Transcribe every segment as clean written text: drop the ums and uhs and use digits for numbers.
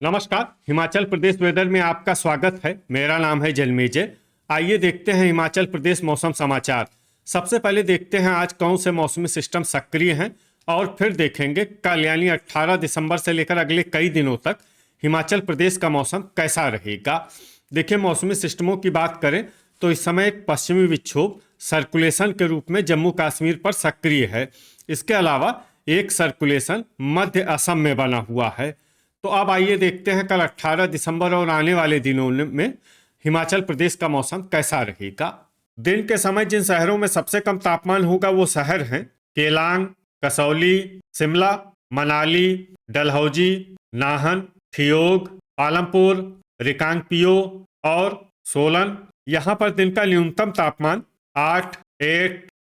नमस्कार। हिमाचल प्रदेश वेदर में आपका स्वागत है। मेरा नाम है जन्मेजय। आइए देखते हैं हिमाचल प्रदेश मौसम समाचार। सबसे पहले देखते हैं आज कौन से मौसमी सिस्टम सक्रिय हैं और फिर देखेंगे कल यानी 18 दिसंबर से लेकर अगले कई दिनों तक हिमाचल प्रदेश का मौसम कैसा रहेगा। देखिए, मौसमी सिस्टमों की बात करें तो इस समय एक पश्चिमी विक्षोभ सर्कुलेशन के रूप में जम्मू कश्मीर पर सक्रिय है। इसके अलावा एक सर्कुलेशन मध्य असम में बना हुआ है। तो अब आइए देखते हैं कल 18 दिसंबर और आने वाले दिनों में हिमाचल प्रदेश का मौसम कैसा रहेगा। दिन के समय जिन शहरों में सबसे कम तापमान होगा वो शहर हैं केलांग, कसौली, शिमला, मनाली, डलहौजी, नाहन, ठियोग, पालमपुर, रिकांगपिओ और सोलन। यहाँ पर दिन का न्यूनतम तापमान 8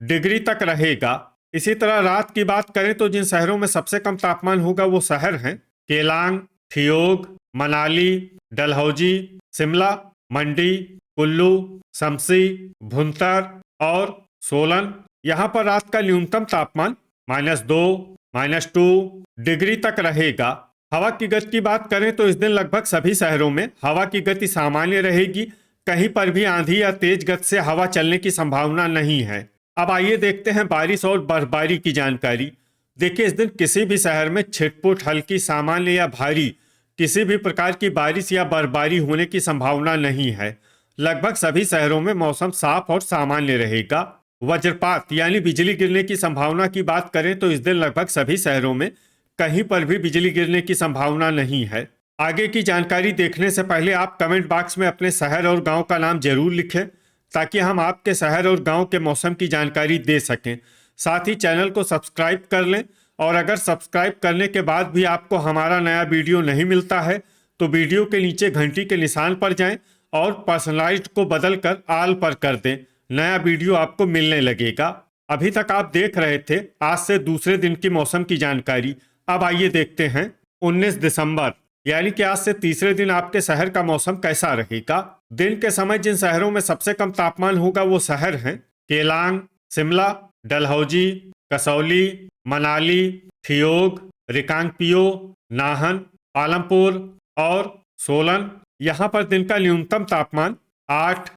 डिग्री तक रहेगा। इसी तरह रात की बात करें तो जिन शहरों में सबसे कम तापमान होगा वो शहर हैं केलांग, ठियोग, मनाली, डलहौजी, शिमला, मंडी, कुल्लू, शमसी, भुंतर और सोलन। यहाँ पर रात का न्यूनतम तापमान -2, -2 डिग्री तक रहेगा। हवा की गति की बात करें तो इस दिन लगभग सभी शहरों में हवा की गति सामान्य रहेगी। कहीं पर भी आंधी या तेज गति से हवा चलने की संभावना नहीं है। अब आइए देखते हैं बारिश और बर्फबारी की जानकारी। देखिए, इस दिन किसी भी शहर में छिटपुट, हल्की, सामान्य या भारी किसी भी प्रकार की बारिश या बर्फबारी होने की संभावना नहीं है। लगभग सभी शहरों में मौसम साफ और सामान्य रहेगा। वज्रपात यानी बिजली गिरने की संभावना की बात करें तो इस दिन लगभग सभी शहरों में कहीं पर भी बिजली गिरने की संभावना नहीं है। आगे की जानकारी देखने से पहले आप कमेंट बॉक्स में अपने शहर और गांव का नाम जरूर लिखें ताकि हम आपके शहर और गांव के मौसम की जानकारी दे सकें। साथ ही चैनल को सब्सक्राइब कर लें और अगर सब्सक्राइब करने के बाद भी आपको हमारा नया वीडियो नहीं मिलता है तो वीडियो के नीचे घंटी के निशान पर जाएं और पर्सनलाइज्ड को बदलकर ऑल पर कर दें। नया वीडियो आपको मिलने लगेगा। अभी तक आप देख रहे थे आज से दूसरे दिन की मौसम की जानकारी। अब आइए देखते हैं 19 दिसंबर यानी कि आज से तीसरे दिन आपके शहर का मौसम कैसा रहेगा। दिन के समय जिन शहरों में सबसे कम तापमान होगा वो शहर हैं केलांग, शिमला, डलहौजी, कसौली, मनाली, ठियोग, रिकांगपिओ, नाहन, पालमपुर और सोलन। यहाँ पर दिन का न्यूनतम तापमान 8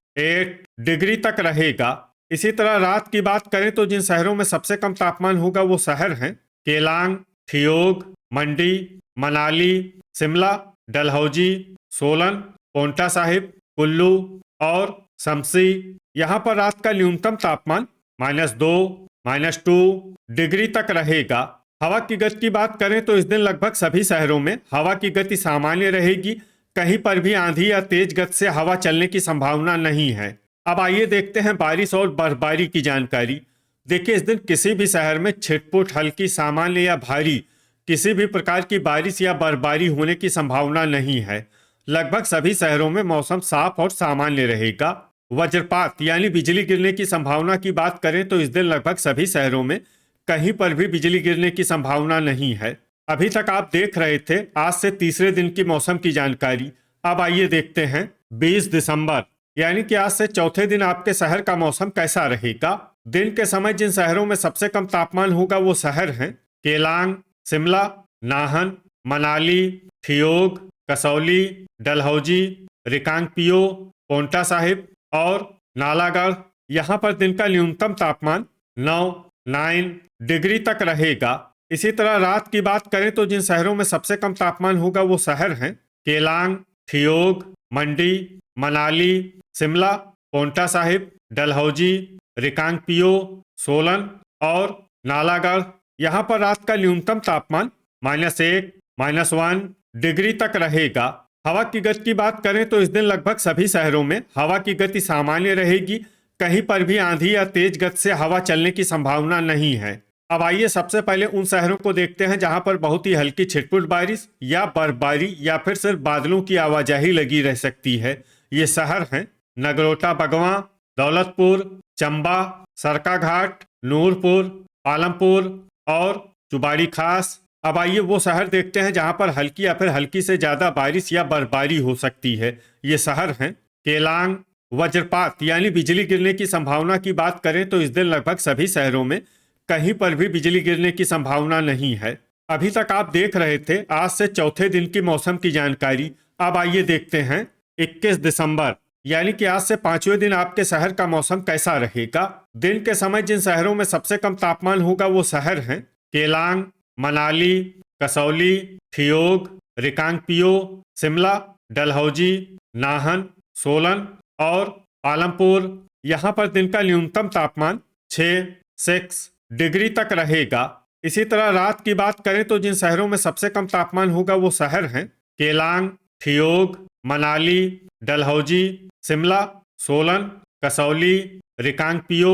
डिग्री तक रहेगा। इसी तरह रात की बात करें तो जिन शहरों में सबसे कम तापमान होगा वो शहर हैं केलांग, ठियोग, मंडी, मनाली, शिमला, डलहौजी, सोलन, पोंटा साहिब, कुल्लू और शमसी। यहाँ पर रात का न्यूनतम तापमान -2, -2 डिग्री तक रहेगा। हवा की गति की बात करें तो इस दिन लगभग सभी शहरों में हवा की गति सामान्य रहेगी। कहीं पर भी आंधी या तेज गति से हवा चलने की संभावना नहीं है। अब आइए देखते हैं बारिश और बर्फबारी की जानकारी। देखिए, इस दिन किसी भी शहर में छिटपुट, हल्की, सामान्य या भारी किसी भी प्रकार की बारिश या बर्फबारी होने की संभावना नहीं है। लगभग सभी शहरों में मौसम साफ और सामान्य रहेगा। वज्रपात यानी बिजली गिरने की संभावना की बात करें तो इस दिन लगभग सभी शहरों में कहीं पर भी बिजली गिरने की संभावना नहीं है। अभी तक आप देख रहे थे आज से तीसरे दिन की मौसम की जानकारी। अब आइए देखते हैं 20 दिसंबर यानी कि आज से चौथे दिन आपके शहर का मौसम कैसा रहेगा। दिन के समय जिन शहरों में सबसे कम तापमान होगा वो शहर हैं केलांग, शिमला, नाहन, मनाली, ठियोग, कसौली, डलहौजी, रिकांगपिओ, पोंटा साहिब और नालागढ़। यहाँ पर दिन का न्यूनतम तापमान 9 डिग्री तक रहेगा। इसी तरह रात की बात करें तो जिन शहरों में सबसे कम तापमान होगा वो शहर हैं केलांग, ठियोग, मंडी, मनाली, शिमला, पोंटा साहिब, डलहौजी, रिकांगपिओ, सोलन और नालागढ़। यहाँ पर रात का न्यूनतम तापमान -1, -1 डिग्री तक रहेगा। हवा की गति की बात करें तो इस दिन लगभग सभी शहरों में हवा की गति सामान्य रहेगी। कहीं पर भी आंधी या तेज गति से हवा चलने की संभावना नहीं है। अब आइए सबसे पहले उन शहरों को देखते हैं जहां पर बहुत ही हल्की छिटपुट बारिश या बर्फबारी या फिर सिर्फ बादलों की आवाजाही लगी रह सकती है। ये शहर हैं नगरोटा बगवां, दौलतपुर, चंबा, सरकाघाट, नूरपुर, पालमपुर और चुबाड़ी खास। अब आइए वो शहर देखते हैं जहां पर हल्की या फिर हल्की से ज्यादा बारिश या बर्फबारी हो सकती है। ये शहर हैं केलांग। वज्रपात यानी बिजली गिरने की संभावना की बात करें तो इस दिन लगभग सभी शहरों में कहीं पर भी बिजली गिरने की संभावना नहीं है। अभी तक आप देख रहे थे आज से चौथे दिन की मौसम की जानकारी। अब आइए देखते हैं 21 दिसंबर यानी कि आज से पांचवें दिन आपके शहर का मौसम कैसा रहेगा। दिन के समय जिन शहरों में सबसे कम तापमान होगा वो शहर हैं केलांग, मनाली, कसौली, थियोग, रिकांगपिओ, शिमला, डलहौजी, नाहन, सोलन और आलमपुर। यहाँ पर दिन का न्यूनतम तापमान 6 डिग्री तक रहेगा। इसी तरह रात की बात करें तो जिन शहरों में सबसे कम तापमान होगा वो शहर हैं केलांग, थियोग, मनाली, डलहौजी, शिमला, सोलन, कसौली, रिकांगपिओ,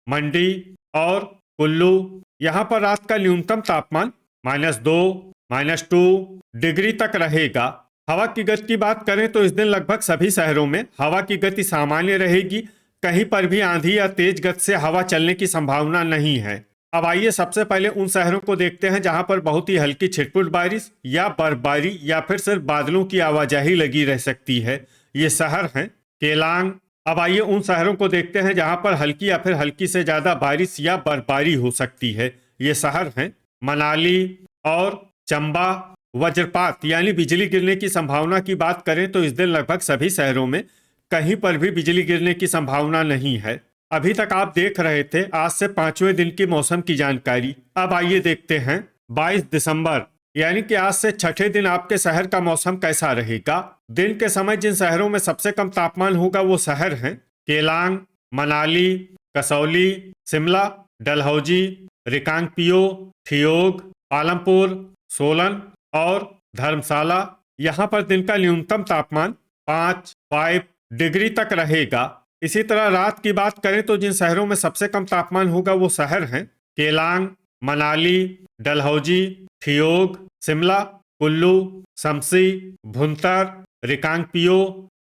मंडी और कुल्लू। यहाँ पर रात का न्यूनतम तापमान -2, -2 डिग्री तक रहेगा। हवा की गति की बात करें तो इस दिन लगभग सभी शहरों में हवा की गति सामान्य रहेगी। कहीं पर भी आंधी या तेज गति से हवा चलने की संभावना नहीं है। अब आइए सबसे पहले उन शहरों को देखते हैं जहां पर बहुत ही हल्की छिटपुट बारिश या बर्फबारी या फिर सिर्फ बादलों की आवाजाही लगी रह सकती है। ये शहर हैं केलांग। अब आइए उन शहरों को देखते हैं जहां पर हल्की या फिर हल्की से ज्यादा बारिश या बर्फबारी हो सकती है। ये शहर हैं मनाली और चंबा। वज्रपात यानी बिजली गिरने की संभावना की बात करें तो इस दिन लगभग सभी शहरों में कहीं पर भी बिजली गिरने की संभावना नहीं है। अभी तक आप देख रहे थे आज से पांचवें दिन की मौसम की जानकारी। अब आइए देखते हैं 22 दिसंबर यानी कि आज से छठे दिन आपके शहर का मौसम कैसा रहेगा। दिन के समय जिन शहरों में सबसे कम तापमान होगा वो शहर हैं केलांग, मनाली, कसौली, शिमला, डलहौजी, रिकांगपिओ, थियोग, आलमपुर, सोलन और धर्मशाला। यहाँ पर दिन का न्यूनतम तापमान 5 डिग्री तक रहेगा। इसी तरह रात की बात करें तो जिन शहरों में सबसे कम तापमान होगा वो शहर हैं केलांग, मनाली, डलहौजी, थियोग, शिमला, कुल्लू, शमसी, भुंतर, रिकांगपिओ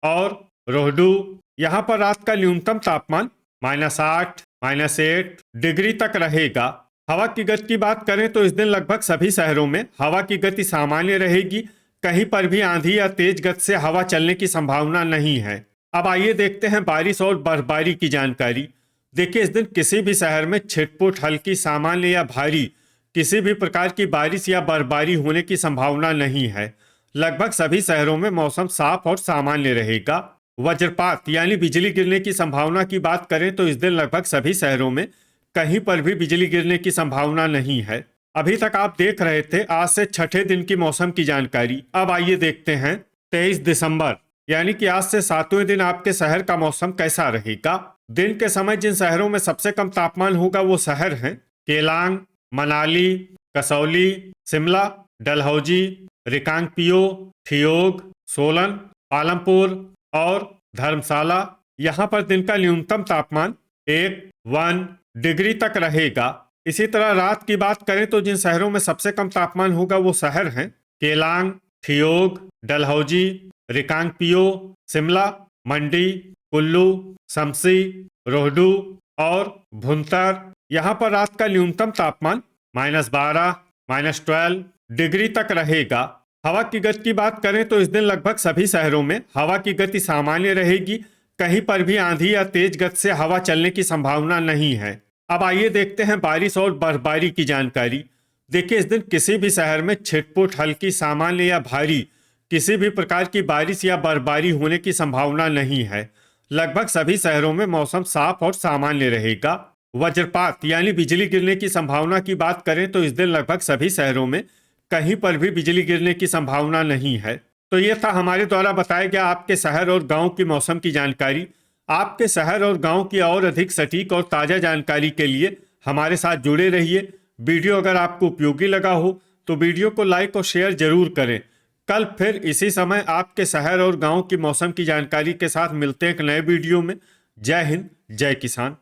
और रोहडू। यहाँ पर रात का न्यूनतम तापमान -8, -8 डिग्री तक रहेगा। हवा की गति की बात करें तो इस दिन लगभग सभी शहरों में हवा की गति सामान्य रहेगी। कहीं पर भी आंधी या तेज गति से हवा चलने की संभावना नहीं है। अब आइए देखते हैं बारिश और बर्फबारी की जानकारी। देखिए इस दिन किसी भी शहर में छिटपुट, हल्की, सामान्य या भारी किसी भी प्रकार की बारिश या बर्फबारी होने की संभावना नहीं है। लगभग सभी शहरों में मौसम साफ और सामान्य रहेगा। वज्रपात यानी बिजली गिरने की संभावना की बात करें तो इस दिन लगभग सभी शहरों में कहीं पर भी बिजली गिरने की संभावना नहीं है। अभी तक आप देख रहे थे आज से छठे दिन की मौसम की जानकारी। अब आइए देखते हैं 23 दिसंबर यानी कि आज से सातवें दिन आपके शहर का मौसम कैसा रहेगा। दिन के समय जिन शहरों में सबसे कम तापमान होगा वो शहर हैं केलांग, मनाली, कसौली, शिमला, डलहौजी, रिकांगपिओ, थियोग, सोलन, आलमपुर और धर्मशाला। यहाँ पर दिन का न्यूनतम तापमान 1 डिग्री तक रहेगा। इसी तरह रात की बात करें तो जिन शहरों में सबसे कम तापमान होगा वो शहर हैं केलांग, थियोग, डलहौजी, रिकांगपिओ, शिमला, मंडी, कुल्लू, शमसी, रोहडू और भुंतर। यहाँ पर रात का न्यूनतम तापमान -12, -12 डिग्री तक रहेगा। हवा की गति की बात करें तो इस दिन लगभग सभी शहरों में हवा की गति सामान्य रहेगी। कहीं पर भी आंधी या तेज गति से हवा चलने की संभावना नहीं है। अब आइए देखते हैं बारिश और बर्फबारी की जानकारी। देखिए इस दिन किसी भी शहर में छिटपुट, हल्की, सामान्य या भारी किसी भी प्रकार की बारिश या बर्फबारी होने की संभावना नहीं है। लगभग सभी शहरों में मौसम साफ और सामान्य रहेगा। वज्रपात यानी बिजली गिरने की संभावना की बात करें तो इस दिन लगभग सभी शहरों में कहीं पर भी बिजली गिरने की संभावना नहीं है। तो ये था हमारे द्वारा बताया गया आपके शहर और गांव की मौसम की जानकारी। आपके शहर और गांव की और अधिक सटीक और ताज़ा जानकारी के लिए हमारे साथ जुड़े रहिए। वीडियो अगर आपको उपयोगी लगा हो तो वीडियो को लाइक और शेयर जरूर करें। कल फिर इसी समय आपके शहर और गांव की मौसम की जानकारी के साथ मिलते हैं एक नए वीडियो में। जय हिंद, जय किसान।